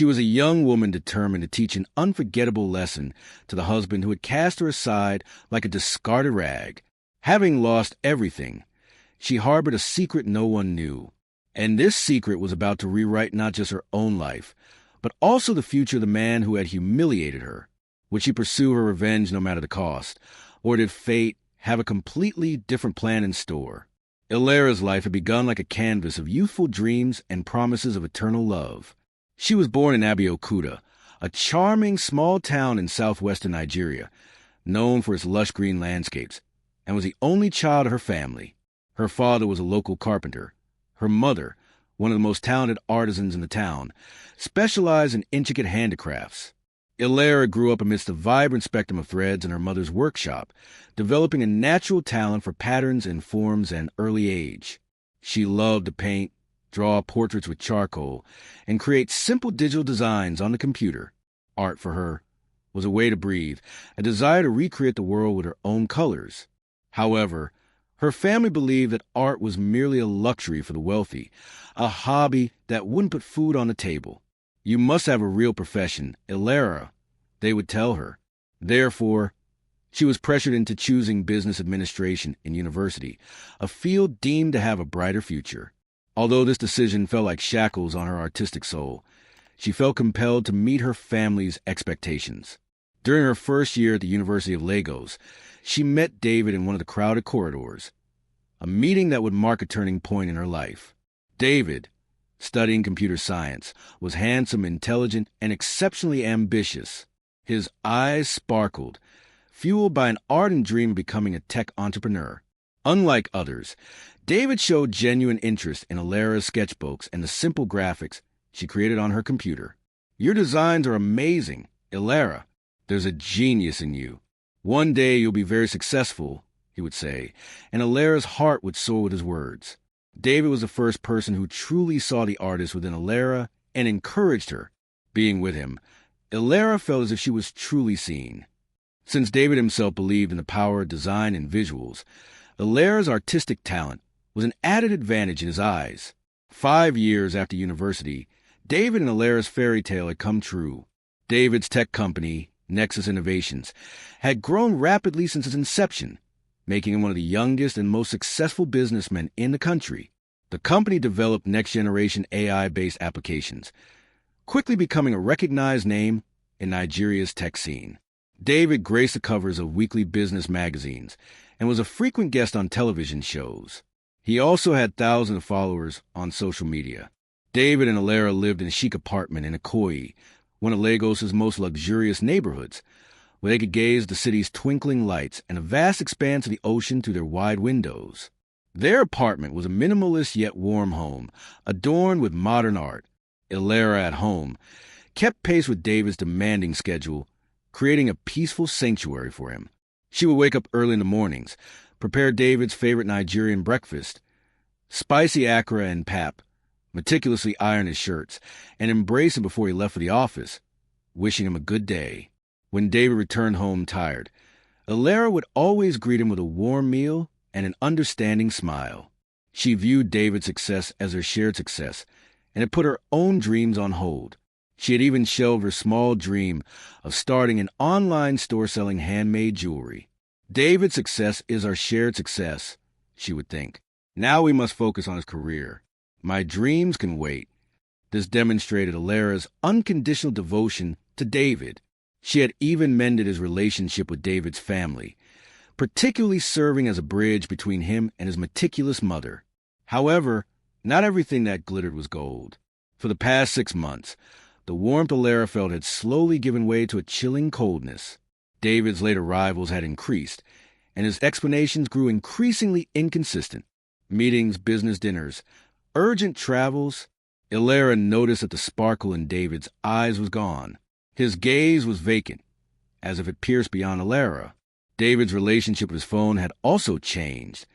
She was a young woman determined to teach an unforgettable lesson to the husband who had cast her aside like a discarded rag. Having lost everything, she harbored a secret no one knew. And this secret was about to rewrite not just her own life, but also the future of the man who had humiliated her. Would she pursue her revenge no matter the cost? Or did fate have a completely different plan in store? Elara's life had begun like a canvas of youthful dreams and promises of eternal love. She was born in Abeokuta, a charming small town in southwestern Nigeria, known for its lush green landscapes, and was the only child of her family. Her father was a local carpenter. Her mother, one of the most talented artisans in the town, specialized in intricate handicrafts. Elara grew up amidst a vibrant spectrum of threads in her mother's workshop, developing a natural talent for patterns and forms at an early age. She loved to paint, draw portraits with charcoal, and create simple digital designs on the computer. Art for her was a way to breathe, a desire to recreate the world with her own colors. However, her family believed that art was merely a luxury for the wealthy, a hobby that wouldn't put food on the table. You must have a real profession, Elara, they would tell her. Therefore, she was pressured into choosing business administration in university, a field deemed to have a brighter future. Although this decision felt like shackles on her artistic soul, she felt compelled to meet her family's expectations. During her first year at the University of Lagos, she met David in one of the crowded corridors, a meeting that would mark a turning point in her life. David, studying computer science, was handsome, intelligent, and exceptionally ambitious. His eyes sparkled, fueled by an ardent dream of becoming a tech entrepreneur. Unlike others, David showed genuine interest in Elara's sketchbooks and the simple graphics she created on her computer. "Your designs are amazing, Elara. There's a genius in you. One day you'll be very successful," he would say, and Elara's heart would soar with his words. David was the first person who truly saw the artist within Elara and encouraged her. Being with him, Elara felt as if she was truly seen. Since David himself believed in the power of design and visuals, Elara's artistic talent was an added advantage in his eyes. 5 years after university, David and Elara's fairy tale had come true. David's tech company, Nexus Innovations, had grown rapidly since its inception, making him one of the youngest and most successful businessmen in the country. The company developed next-generation AI-based applications, quickly becoming a recognized name in Nigeria's tech scene. David graced the covers of weekly business magazines and was a frequent guest on television shows. He also had thousands of followers on social media. David and Elara lived in a chic apartment in Ikoyi, one of Lagos's most luxurious neighborhoods, where they could gaze at the city's twinkling lights and a vast expanse of the ocean through their wide windows. Their apartment was a minimalist yet warm home, adorned with modern art. Elara, at home, kept pace with David's demanding schedule, creating a peaceful sanctuary for him. She would wake up early in the mornings, prepare David's favorite Nigerian breakfast, spicy akara and pap, meticulously iron his shirts, and embrace him before he left for the office, wishing him a good day. When David returned home tired, Elara would always greet him with a warm meal and an understanding smile. She viewed David's success as her shared success and had put her own dreams on hold. She had even shelved her small dream of starting an online store selling handmade jewelry. David's success is our shared success, she would think. Now we must focus on his career. My dreams can wait. This demonstrated Elara's unconditional devotion to David. She had even mended his relationship with David's family, particularly serving as a bridge between him and his meticulous mother. However, not everything that glittered was gold. For the past 6 months, the warmth Elara felt had slowly given way to a chilling coldness. David's late arrivals had increased, and his explanations grew increasingly inconsistent. Meetings, business dinners, urgent travels. Elara noticed that the sparkle in David's eyes was gone. His gaze was vacant, as if it pierced beyond Elara. David's relationship with his phone had also changed.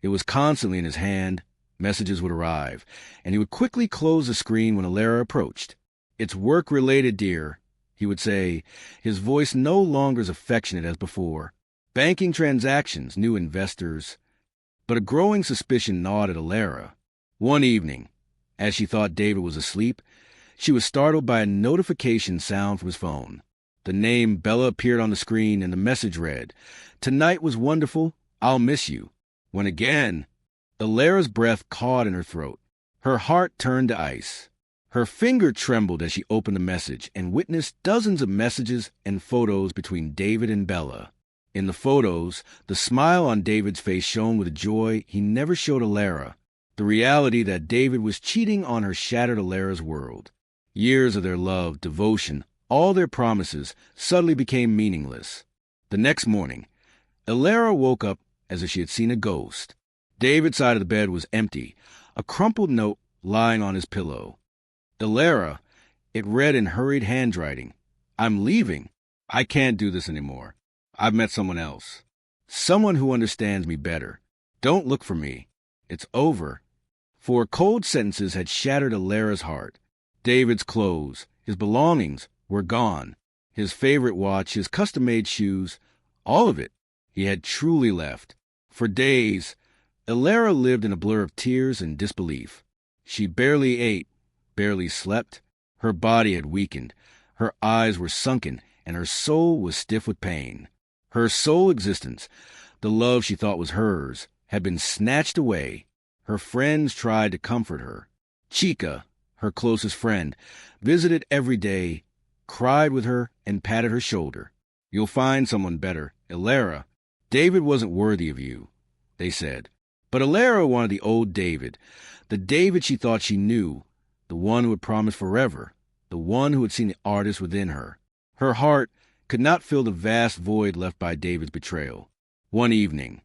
It was constantly in his hand, messages would arrive, and he would quickly close the screen when Elara approached. "It's work-related, dear," he would say, his voice no longer as affectionate as before. Banking transactions, new investors. But a growing suspicion gnawed at Elara. One evening, as she thought David was asleep, she was startled by a notification sound from his phone. The name Bella appeared on the screen, and the message read, "Tonight was wonderful. I'll miss you." When again, Elara's breath caught in her throat. Her heart turned to ice. Her finger trembled as she opened the message and witnessed dozens of messages and photos between David and Bella. In the photos, the smile on David's face shone with a joy he never showed Elara, the reality that David was cheating on her shattered Elara's world. Years of their love, devotion, all their promises suddenly became meaningless. The next morning, Elara woke up as if she had seen a ghost. David's side of the bed was empty, a crumpled note lying on his pillow. Elara, it read in hurried handwriting, "I'm leaving. I can't do this anymore. I've met someone else. Someone who understands me better. Don't look for me. It's over." 4 cold sentences had shattered Elara's heart. David's clothes, his belongings, were gone. His favorite watch, his custom-made shoes, all of it. He had truly left. For days, Elara lived in a blur of tears and disbelief. She barely ate, barely slept. Her body had weakened. Her eyes were sunken, and her soul was stiff with pain. Her sole existence, the love she thought was hers, had been snatched away. Her friends tried to comfort her. Chica, her closest friend, visited every day, cried with her, and patted her shoulder. "You'll find someone better, Elara. David wasn't worthy of you," they said. But Elara wanted the old David, the David she thought she knew, the one who had promised forever, the one who had seen the artist within her. Her heart could not fill the vast void left by David's betrayal. One evening,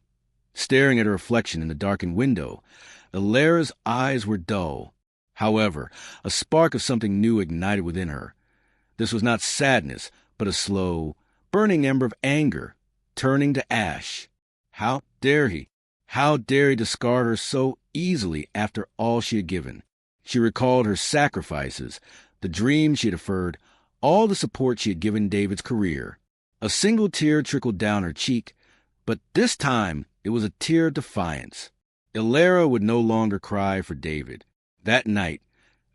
staring at her reflection in the darkened window, Elara's eyes were dull. However, a spark of something new ignited within her. This was not sadness, but a slow, burning ember of anger, turning to ash. How dare he? How dare he discard her so easily after all she had given? She recalled her sacrifices, the dreams she had deferred, all the support she had given David's career. A single tear trickled down her cheek, but this time it was a tear of defiance. Elara would no longer cry for David. That night,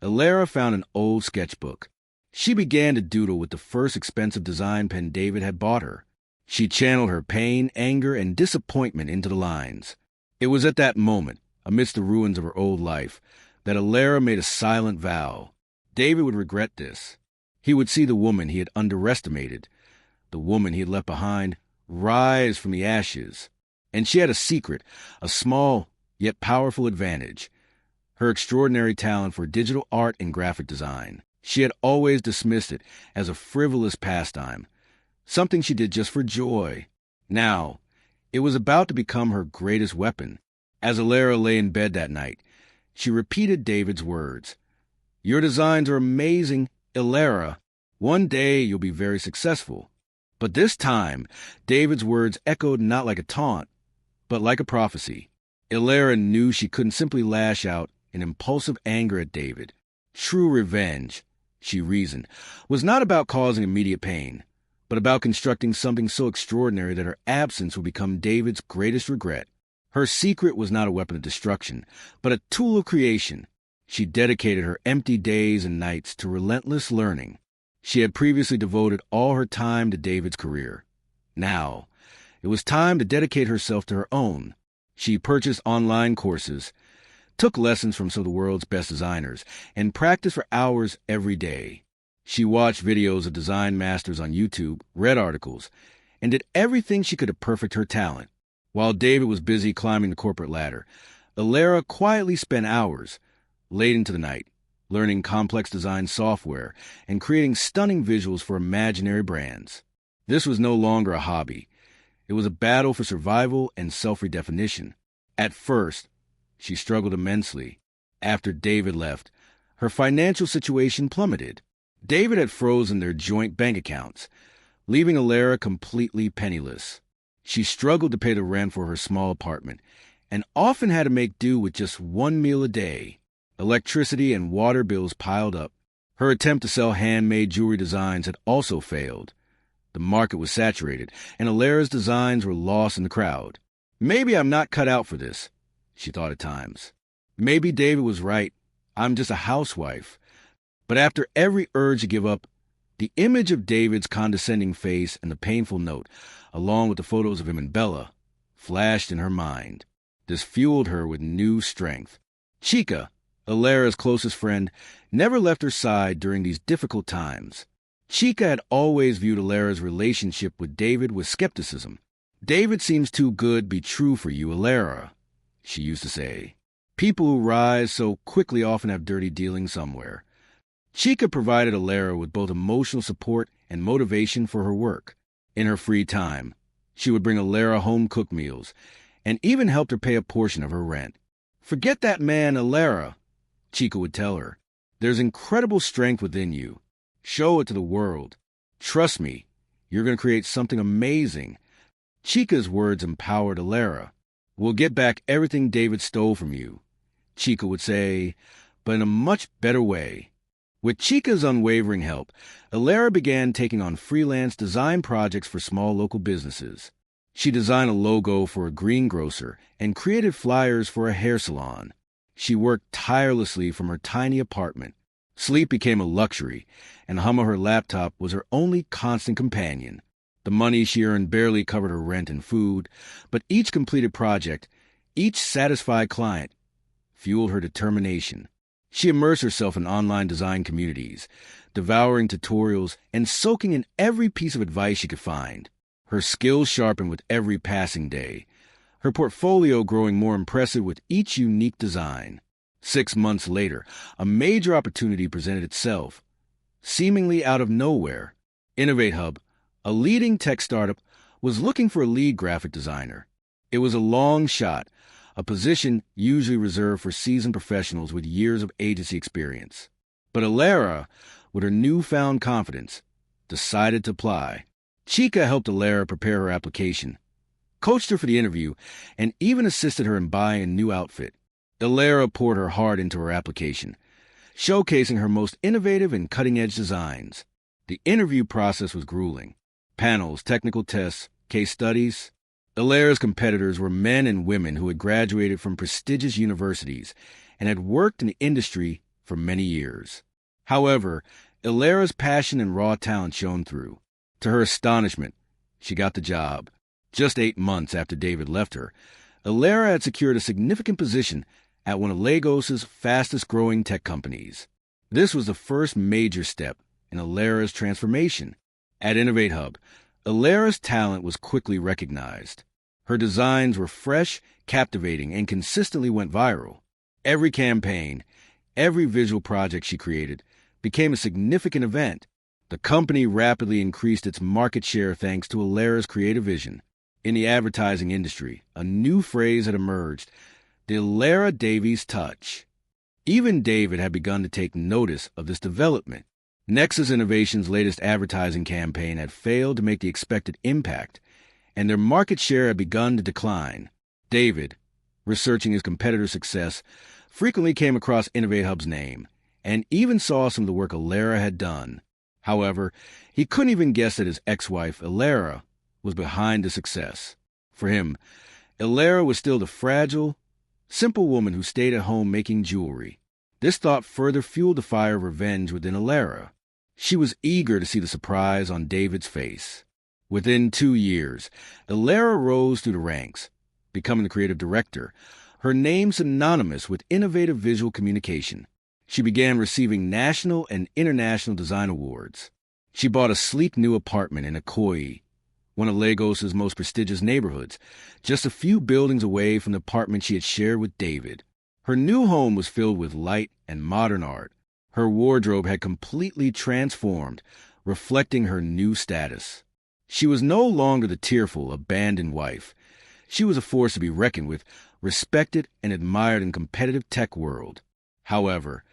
Elara found an old sketchbook. She began to doodle with the first expensive design pen David had bought her. She channeled her pain, anger, and disappointment into the lines. It was at that moment, amidst the ruins of her old life, that Elara made a silent vow. David would regret this. He would see the woman he had underestimated, the woman he had left behind, rise from the ashes. And she had a secret, a small yet powerful advantage: her extraordinary talent for digital art and graphic design. She had always dismissed it as a frivolous pastime, something she did just for joy. Now, it was about to become her greatest weapon. As Elara lay in bed that night, she repeated David's words. "Your designs are amazing, Elara. One day you'll be very successful." But this time, David's words echoed not like a taunt, but like a prophecy. Elara knew she couldn't simply lash out in impulsive anger at David. True revenge, she reasoned, was not about causing immediate pain, but about constructing something so extraordinary that her absence would become David's greatest regret. Her secret was not a weapon of destruction, but a tool of creation. She dedicated her empty days and nights to relentless learning. She had previously devoted all her time to David's career. Now, it was time to dedicate herself to her own. She purchased online courses, took lessons from some of the world's best designers, and practiced for hours every day. She watched videos of design masters on YouTube, read articles, and did everything she could to perfect her talent. While David was busy climbing the corporate ladder, Elara quietly spent hours, late into the night, learning complex design software and creating stunning visuals for imaginary brands. This was no longer a hobby. It was a battle for survival and self-redefinition. At first, she struggled immensely. After David left, her financial situation plummeted. David had frozen their joint bank accounts, leaving Elara completely penniless. She struggled to pay the rent for her small apartment and often had to make do with just one meal a day. Electricity and water bills piled up. Her attempt to sell handmade jewelry designs had also failed. The market was saturated, and Elara's designs were lost in the crowd. Maybe I'm not cut out for this, she thought at times. Maybe David was right. I'm just a housewife. But after every urge to give up, the image of David's condescending face and the painful note, along with the photos of him and Bella, flashed in her mind. This fueled her with new strength. Chica, Elara's closest friend, never left her side during these difficult times. Chica had always viewed Elara's relationship with David with skepticism. "David seems too good be true for you, Elara," she used to say. "People who rise so quickly often have dirty dealings somewhere." Chica provided Elara with both emotional support and motivation for her work. In her free time, she would bring Elara home-cooked meals and even helped her pay a portion of her rent. "Forget that man, Elara," Chica would tell her. "There's incredible strength within you. Show it to the world. Trust me, you're going to create something amazing." Chica's words empowered Elara. "We'll get back everything David stole from you," Chica would say, but in a much better way. With Chica's unwavering help, Elara began taking on freelance design projects for small local businesses. She designed a logo for a greengrocer and created flyers for a hair salon. She worked tirelessly from her tiny apartment. Sleep became a luxury, and the hum of her laptop was her only constant companion. The money she earned barely covered her rent and food, but each completed project, each satisfied client, fueled her determination. She immersed herself in online design communities, devouring tutorials and soaking in every piece of advice she could find. Her skills sharpened with every passing day, her portfolio growing more impressive with each unique design. 6 months later, a major opportunity presented itself. Seemingly out of nowhere, InnovateHub, a leading tech startup, was looking for a lead graphic designer. It was a long shot, a position usually reserved for seasoned professionals with years of agency experience. But Elara, with her newfound confidence, decided to apply. Chica helped Elara prepare her application, coached her for the interview, and even assisted her in buying a new outfit. Elara poured her heart into her application, showcasing her most innovative and cutting-edge designs. The interview process was grueling. Panels, technical tests, case studies. Elara's competitors were men and women who had graduated from prestigious universities and had worked in the industry for many years. However, Elara's passion and raw talent shone through. To her astonishment, she got the job. Just 8 months after David left her, Elara had secured a significant position at one of Lagos's fastest-growing tech companies. This was the first major step in Elara's transformation. At InnovateHub, Elara's talent was quickly recognized. Her designs were fresh, captivating, and consistently went viral. Every campaign, every visual project she created became a significant event. The company rapidly increased its market share thanks to Elara's creative vision. In the advertising industry, a new phrase had emerged, the Elara Davies touch. Even David had begun to take notice of this development. Nexus Innovations' latest advertising campaign had failed to make the expected impact, and their market share had begun to decline. David, researching his competitor's success, frequently came across InnovateHub's name, and even saw some of the work Elara had done. However, he couldn't even guess that his ex-wife, Elara, was behind the success. For him, Elara was still the fragile, simple woman who stayed at home making jewelry. This thought further fueled the fire of revenge within Elara. She was eager to see the surprise on David's face. Within 2 years, Elara rose through the ranks, becoming the creative director, her name synonymous with innovative visual communication. She began receiving national and international design awards. She bought a sleek new apartment in Ikoyi, one of Lagos's most prestigious neighborhoods, just a few buildings away from the apartment she had shared with David. Her new home was filled with light and modern art. Her wardrobe had completely transformed, reflecting her new status. She was no longer the tearful, abandoned wife. She was a force to be reckoned with, respected and admired in the competitive tech world. However,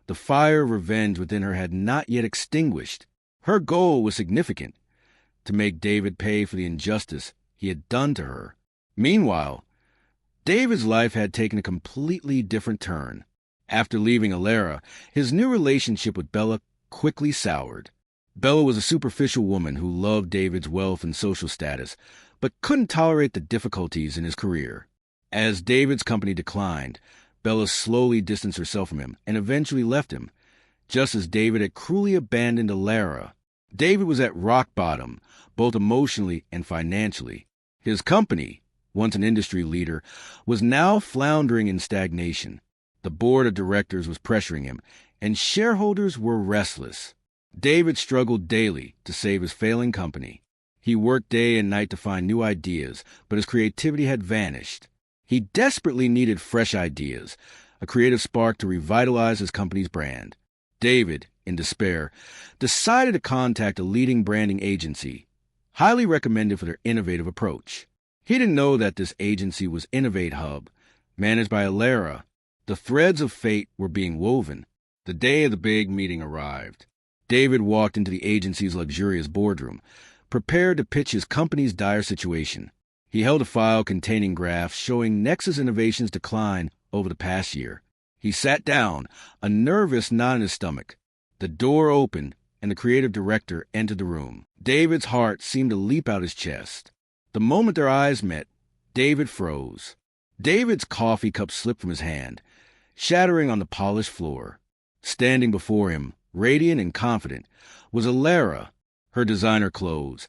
the fire of revenge within her had not yet extinguished. Her goal was significant, to make David pay for the injustice he had done to her. Meanwhile, David's life had taken a completely different turn. After leaving Elara, his new relationship with Bella quickly soured. Bella was a superficial woman who loved David's wealth and social status, but couldn't tolerate the difficulties in his career. As David's company declined, Bella slowly distanced herself from him and eventually left him, just as David had cruelly abandoned Elara. David was at rock bottom, both emotionally and financially. His company, once an industry leader, was now floundering in stagnation. The board of directors was pressuring him, and shareholders were restless. David struggled daily to save his failing company. He worked day and night to find new ideas, but his creativity had vanished. He desperately needed fresh ideas, a creative spark to revitalize his company's brand. David, in despair, decided to contact a leading branding agency, highly recommended for their innovative approach. He didn't know that this agency was Innovate Hub, managed by Elara. The threads of fate were being woven. The day of the big meeting arrived. David walked into the agency's luxurious boardroom, prepared to pitch his company's dire situation. He held a file containing graphs showing Nexus Innovation's decline over the past year. He sat down, a nervous knot in his stomach. The door opened, and the creative director entered the room. David's heart seemed to leap out his chest. The moment their eyes met, David froze. David's coffee cup slipped from his hand, shattering on the polished floor. Standing before him, radiant and confident, was Elara, her designer clothes.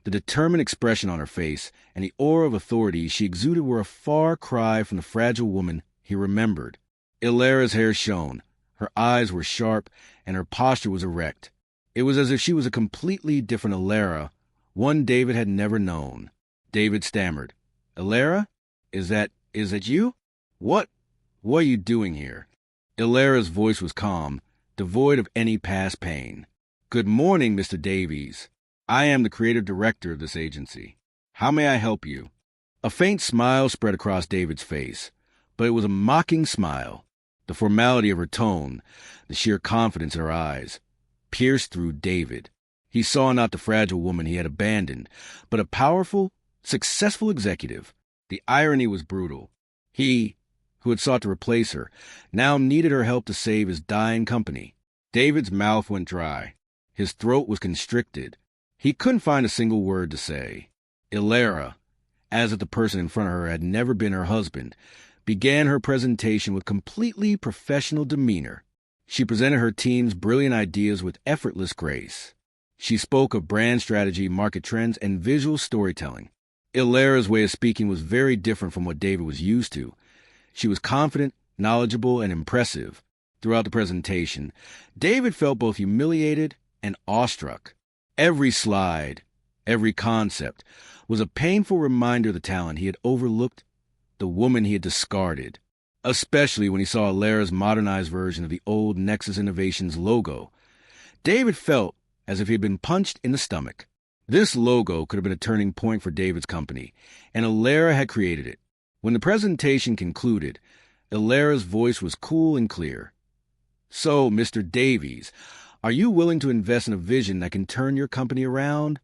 The determined expression on her face and the aura of authority she exuded were a far cry from the fragile woman he remembered. Elara's hair shone, her eyes were sharp, and her posture was erect. It was as if she was a completely different Elara, one David had never known. David stammered, "Elara? Is that you? What are you doing here?" Elara's voice was calm, devoid of any past pain. "Good morning, Mr. Davies. I am the creative director of this agency. How may I help you?" A faint smile spread across David's face, but it was a mocking smile. The formality of her tone, the sheer confidence in her eyes, pierced through David. He saw not the fragile woman he had abandoned, but a powerful, successful executive. The irony was brutal. He, who had sought to replace her, now needed her help to save his dying company. David's mouth went dry. His throat was constricted. He couldn't find a single word to say. Elara, as if the person in front of her had never been her husband, began her presentation with completely professional demeanor. She presented her team's brilliant ideas with effortless grace. She spoke of brand strategy, market trends, and visual storytelling. Elara's way of speaking was very different from what David was used to. She was confident, knowledgeable, and impressive. Throughout the presentation, David felt both humiliated and awestruck. Every slide, every concept, was a painful reminder of the talent he had overlooked, the woman he had discarded, especially when he saw Elara's modernized version of the old Nexus Innovations logo. David felt as if he had been punched in the stomach. This logo could have been a turning point for David's company, and Elara had created it. When the presentation concluded, Elara's voice was cool and clear. "So, Mr. Davies, are you willing to invest in a vision that can turn your company around?"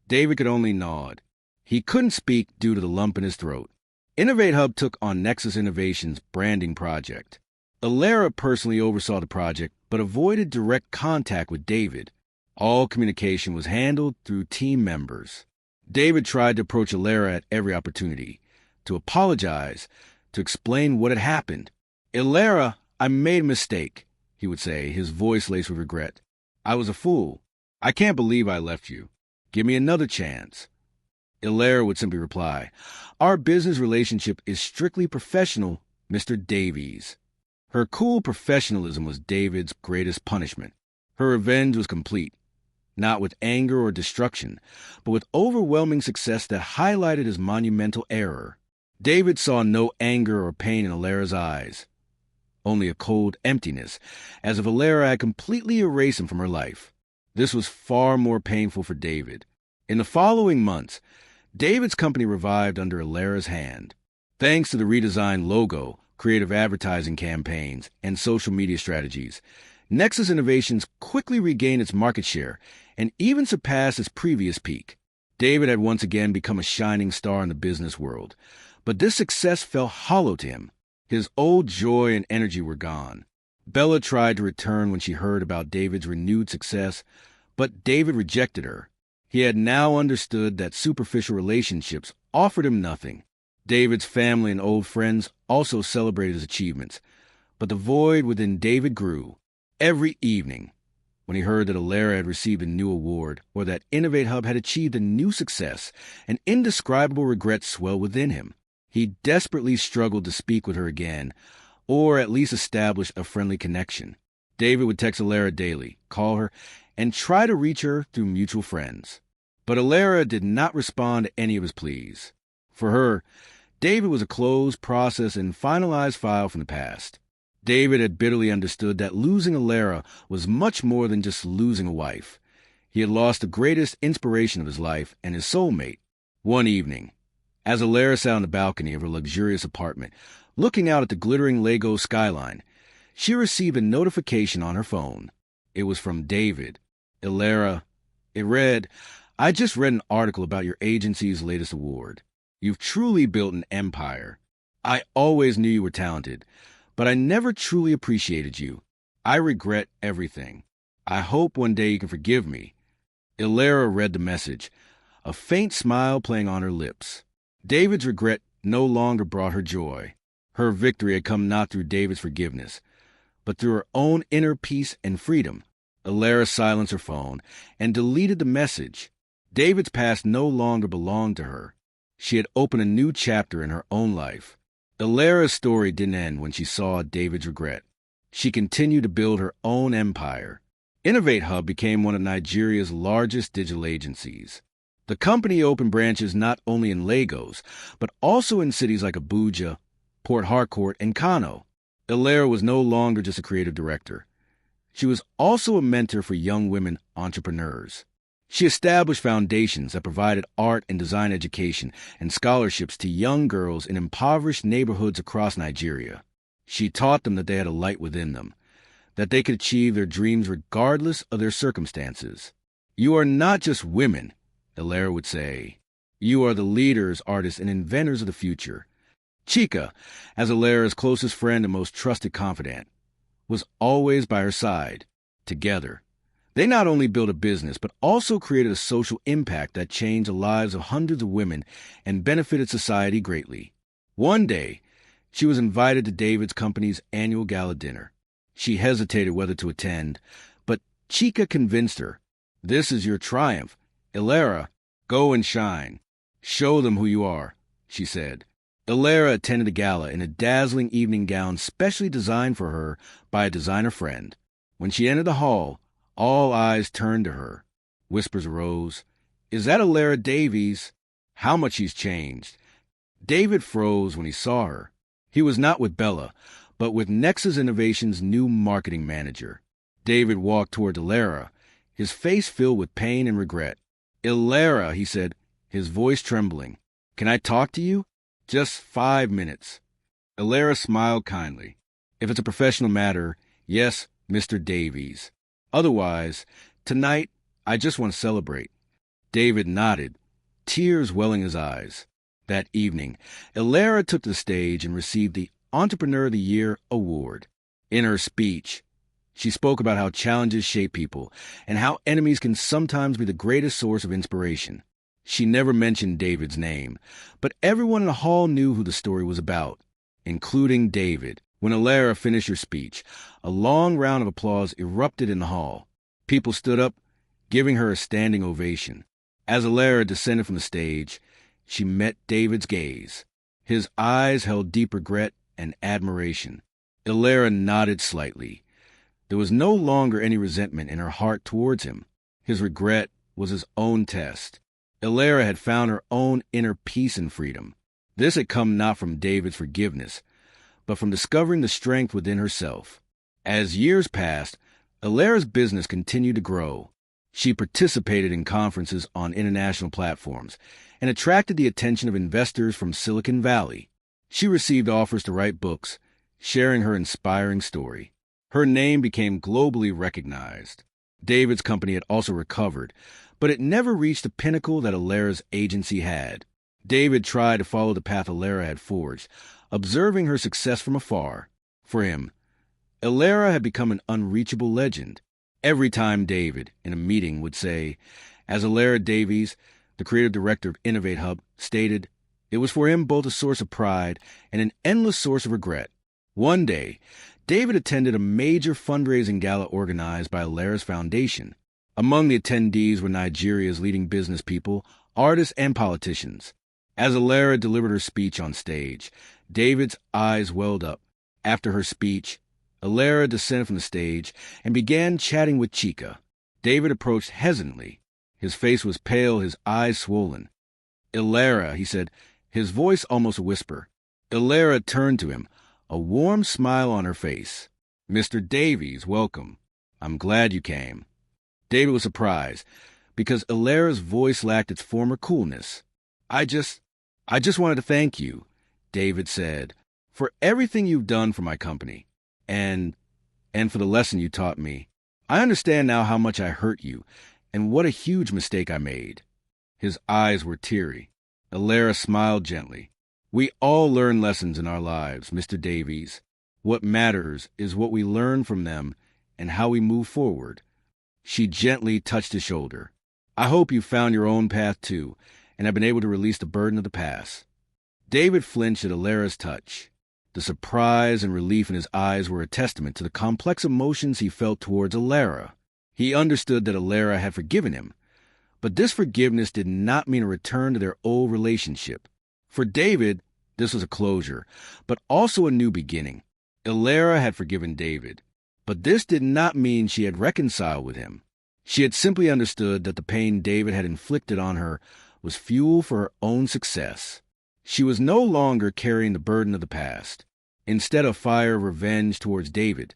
David could only nod. He couldn't speak due to the lump in his throat. Innovate Hub took on Nexus Innovations' branding project. Elara personally oversaw the project, but avoided direct contact with David. All communication was handled through team members. David tried to approach Elara at every opportunity, to apologize, to explain what had happened. "Elara, I made a mistake," he would say, his voice laced with regret. "I was a fool. I can't believe I left you. Give me another chance." Elara would simply reply, "Our business relationship is strictly professional, Mr. Davies." Her cool professionalism was David's greatest punishment. Her revenge was complete, not with anger or destruction, but with overwhelming success that highlighted his monumental error. David saw no anger or pain in Elara's eyes, only a cold emptiness, as if Elara had completely erased him from her life. This was far more painful for David. In the following months, David's company revived under Elara's hand. Thanks to the redesigned logo, creative advertising campaigns, and social media strategies, Nexus Innovations quickly regained its market share and even surpassed its previous peak. David had once again become a shining star in the business world, but this success felt hollow to him. His old joy and energy were gone. Bella tried to return when she heard about David's renewed success, but David rejected her. He had now understood that superficial relationships offered him nothing. David's family and old friends also celebrated his achievements, but the void within David grew. Every evening, when he heard that Elara had received a new award or that Innovate Hub had achieved a new success, an indescribable regret swelled within him. He desperately struggled to speak with her again, or at least establish a friendly connection. David would text Elara daily, call her, and try to reach her through mutual friends. But Elara did not respond to any of his pleas. For her, David was a closed, processed, and finalized file from the past. David had bitterly understood that losing Elara was much more than just losing a wife. He had lost the greatest inspiration of his life and his soulmate. One evening, as Elara sat on the balcony of her luxurious apartment, looking out at the glittering Lego skyline, she received a notification on her phone. It was from David. Elara, it read, "I just read an article about your agency's latest award. You've truly built an empire. I always knew you were talented, but I never truly appreciated you. I regret everything. I hope one day you can forgive me." Elara read the message, a faint smile playing on her lips. David's regret no longer brought her joy. Her victory had come not through David's forgiveness, but through her own inner peace and freedom. Elara silenced her phone and deleted the message. David's past no longer belonged to her. She had opened a new chapter in her own life. Elara's story didn't end when she saw David's regret. She continued to build her own empire. Innovate Hub became one of Nigeria's largest digital agencies. The company opened branches not only in Lagos, but also in cities like Abuja, Port Harcourt, and Kano. Elara was no longer just a creative director. She was also a mentor for young women entrepreneurs. She established foundations that provided art and design education and scholarships to young girls in impoverished neighborhoods across Nigeria. She taught them that they had a light within them, that they could achieve their dreams regardless of their circumstances. "You are not just women," Elara would say. "You are the leaders, artists, and inventors of the future." Chika, as Elara's closest friend and most trusted confidant, was always by her side. Together, they not only built a business, but also created a social impact that changed the lives of hundreds of women and benefited society greatly. One day, she was invited to David's company's annual gala dinner. She hesitated whether to attend, but Chika convinced her. "This is your triumph. Elara, go and shine. Show them who you are," she said. Elara attended the gala in a dazzling evening gown specially designed for her by a designer friend. When she entered the hall, all eyes turned to her. Whispers arose. "Is that Elara Davies? How much she's changed." David froze when he saw her. He was not with Bella, but with Nexus Innovation's new marketing manager. David walked toward Elara, his face filled with pain and regret. "Elara," he said, his voice trembling. "Can I talk to you? Just 5 minutes." Elara smiled kindly. "If it's a professional matter, yes, Mr. Davies. Otherwise, tonight, I just want to celebrate." David nodded, tears welling in his eyes. That evening, Elara took the stage and received the Entrepreneur of the Year award. In her speech, she spoke about how challenges shape people and how enemies can sometimes be the greatest source of inspiration. She never mentioned David's name, but everyone in the hall knew who the story was about, including David. When Elara finished her speech, a long round of applause erupted in the hall. People stood up, giving her a standing ovation. As Elara descended from the stage, she met David's gaze. His eyes held deep regret and admiration. Elara nodded slightly. There was no longer any resentment in her heart towards him. His regret was his own test. Elara had found her own inner peace and freedom. This had come not from David's forgiveness, but from discovering the strength within herself. As years passed, Elara's business continued to grow. She participated in conferences on international platforms and attracted the attention of investors from Silicon Valley. She received offers to write books, sharing her inspiring story. Her name became globally recognized. David's company had also recovered, but it never reached the pinnacle that Elara's agency had. David tried to follow the path Elara had forged, observing her success from afar. For him, Elara had become an unreachable legend. Every time David, in a meeting, would say, as Elara Davies, the creative director of Innovate Hub, stated, it was for him both a source of pride and an endless source of regret. One day, David attended a major fundraising gala organized by Elara's foundation. Among the attendees were Nigeria's leading business people, artists, and politicians. As Elara delivered her speech on stage, David's eyes welled up. After her speech, Elara descended from the stage and began chatting with Chika. David approached hesitantly. His face was pale, his eyes swollen. "Elara," he said, his voice almost a whisper. Elara turned to him, a warm smile on her face. "Mr. Davies, welcome. I'm glad you came." David was surprised, because Elara's voice lacked its former coolness. I just wanted to thank you," David said, "for everything you've done for my company, and for the lesson you taught me. I understand now how much I hurt you, and what a huge mistake I made." His eyes were teary. Elara smiled gently. "We all learn lessons in our lives, Mr. Davies. What matters is what we learn from them and how we move forward." She gently touched his shoulder. "I hope you found your own path, too, and have been able to release the burden of the past." David flinched at Elara's touch. The surprise and relief in his eyes were a testament to the complex emotions he felt towards Elara. He understood that Elara had forgiven him, but this forgiveness did not mean a return to their old relationship. For David, this was a closure, but also a new beginning. Elara had forgiven David, but this did not mean she had reconciled with him. She had simply understood that the pain David had inflicted on her was fuel for her own success. She was no longer carrying the burden of the past. Instead of fire of revenge towards David,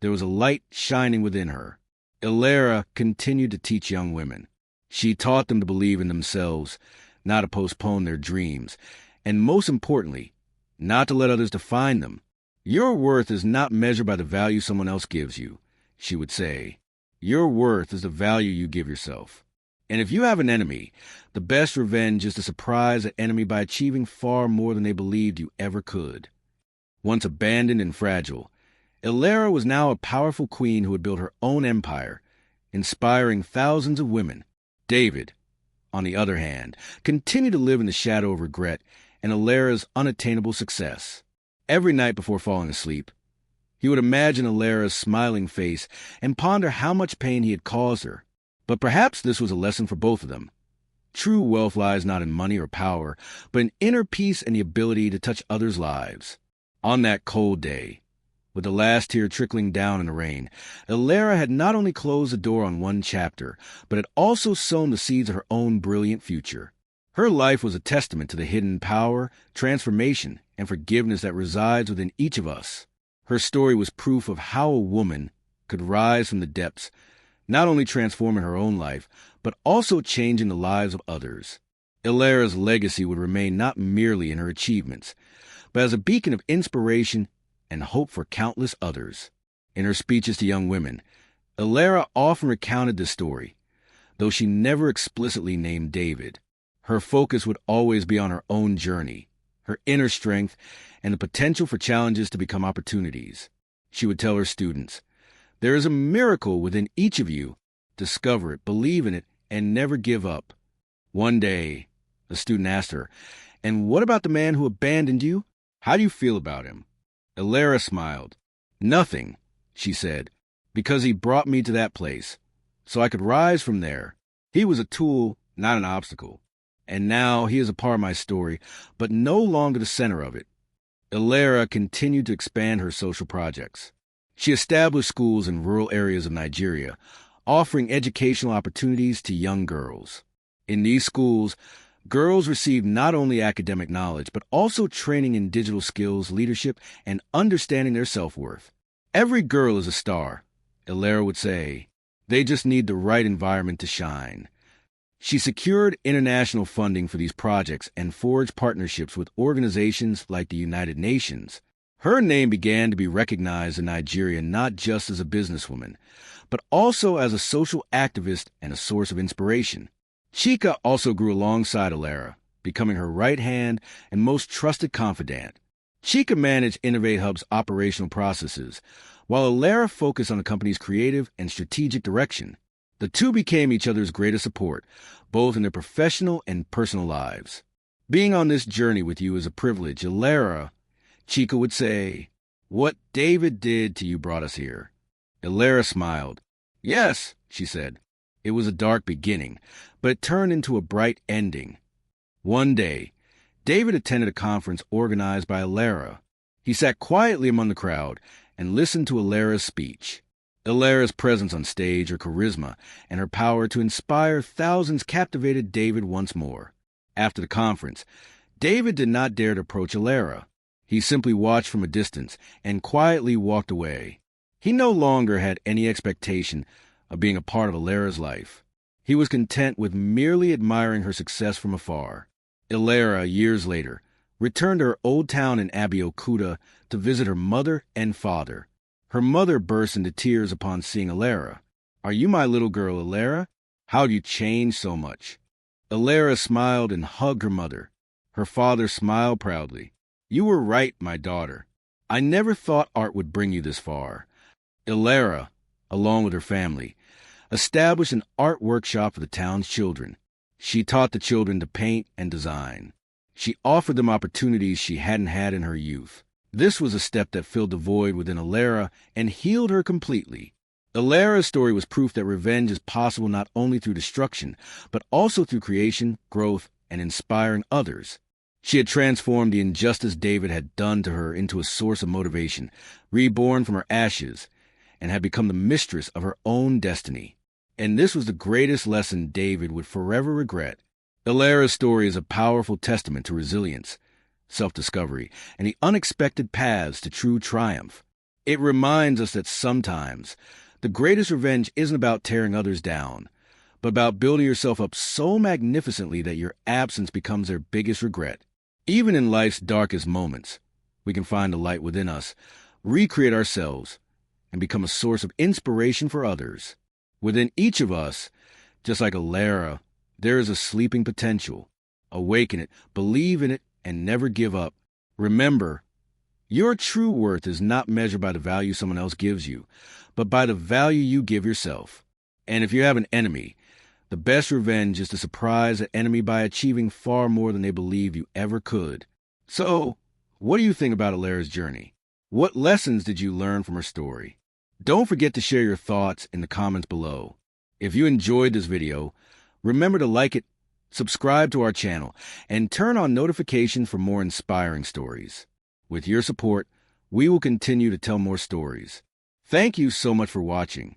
there was a light shining within her. Elara continued to teach young women. She taught them to believe in themselves, not to postpone their dreams, and most importantly, not to let others define them. "Your worth is not measured by the value someone else gives you," she would say. "Your worth is the value you give yourself. And if you have an enemy, the best revenge is to surprise that enemy by achieving far more than they believed you ever could." Once abandoned and fragile, Elara was now a powerful queen who had built her own empire, inspiring thousands of women. David, on the other hand, continued to live in the shadow of regret and Elara's unattainable success. Every night before falling asleep, he would imagine Elara's smiling face and ponder how much pain he had caused her. But perhaps this was a lesson for both of them. True wealth lies not in money or power, but in inner peace and the ability to touch others' lives. On that cold day, with the last tear trickling down in the rain, Elara had not only closed the door on one chapter, but had also sown the seeds of her own brilliant future. Her life was a testament to the hidden power, transformation, and forgiveness that resides within each of us. Her story was proof of how a woman could rise from the depths, not only transforming her own life, but also changing the lives of others. Elara's legacy would remain not merely in her achievements, but as a beacon of inspiration and hope for countless others. In her speeches to young women, Elara often recounted this story, though she never explicitly named David. Her focus would always be on her own journey, her inner strength, and the potential for challenges to become opportunities. She would tell her students, "There is a miracle within each of you. Discover it, believe in it, and never give up." One day, a student asked her, "And what about the man who abandoned you? How do you feel about him?" Elara smiled. "Nothing," she said, "because he brought me to that place, so I could rise from there. He was a tool, not an obstacle. And now he is a part of my story, but no longer the center of it." Elara continued to expand her social projects. She established schools in rural areas of Nigeria, offering educational opportunities to young girls. In these schools, girls received not only academic knowledge, but also training in digital skills, leadership, and understanding their self-worth. "Every girl is a star," Elara would say. "They just need the right environment to shine." She secured international funding for these projects and forged partnerships with organizations like the United Nations. Her name began to be recognized in Nigeria not just as a businesswoman, but also as a social activist and a source of inspiration. Chika also grew alongside Elara, becoming her right hand and most trusted confidant. Chika managed Innovate Hub's operational processes, while Elara focused on the company's creative and strategic direction. The two became each other's greatest support, both in their professional and personal lives. "Being on this journey with you is a privilege, Elara," Chika would say. What David did to you brought us here." Elara smiled. "Yes," she said. It was a dark beginning, but it turned into a bright ending. One day, David attended a conference organized by Elara. He sat quietly among the crowd and listened to Elara's speech. Elara's presence on stage, her charisma, and her power to inspire thousands captivated David once more. After the conference, David did not dare to approach Elara. He simply watched from a distance and quietly walked away. He no longer had any expectation of being a part of Elara's life. He was content with merely admiring her success from afar. Elara, years later, returned to her old town in Abeokuta to visit her mother and father. Her mother burst into tears upon seeing Elara. "Are you my little girl, Elara? How have you changed so much?" Elara smiled and hugged her mother. Her father smiled proudly. "You were right, my daughter. I never thought art would bring you this far." Elara, along with her family, established an art workshop for the town's children. She taught the children to paint and design. She offered them opportunities she hadn't had in her youth. This was a step that filled the void within Elara and healed her completely. Elara's story was proof that revenge is possible not only through destruction, but also through creation, growth, and inspiring others. She had transformed the injustice David had done to her into a source of motivation, reborn from her ashes, and had become the mistress of her own destiny. And this was the greatest lesson David would forever regret. Elara's story is a powerful testament to resilience, self-discovery, and the unexpected paths to true triumph. It reminds us that sometimes the greatest revenge isn't about tearing others down, but about building yourself up so magnificently that your absence becomes their biggest regret. Even in life's darkest moments, we can find the light within us, recreate ourselves, and become a source of inspiration for others. Within each of us, just like Elara, there is a sleeping potential. Awaken it, believe in it, and never give up. Remember, your true worth is not measured by the value someone else gives you, but by the value you give yourself. And if you have an enemy, the best revenge is to surprise that enemy by achieving far more than they believed you ever could. So, what do you think about Elara's journey? What lessons did you learn from her story? Don't forget to share your thoughts in the comments below. If you enjoyed this video, remember to like it, subscribe to our channel, and turn on notifications for more inspiring stories. With your support, we will continue to tell more stories. Thank you so much for watching.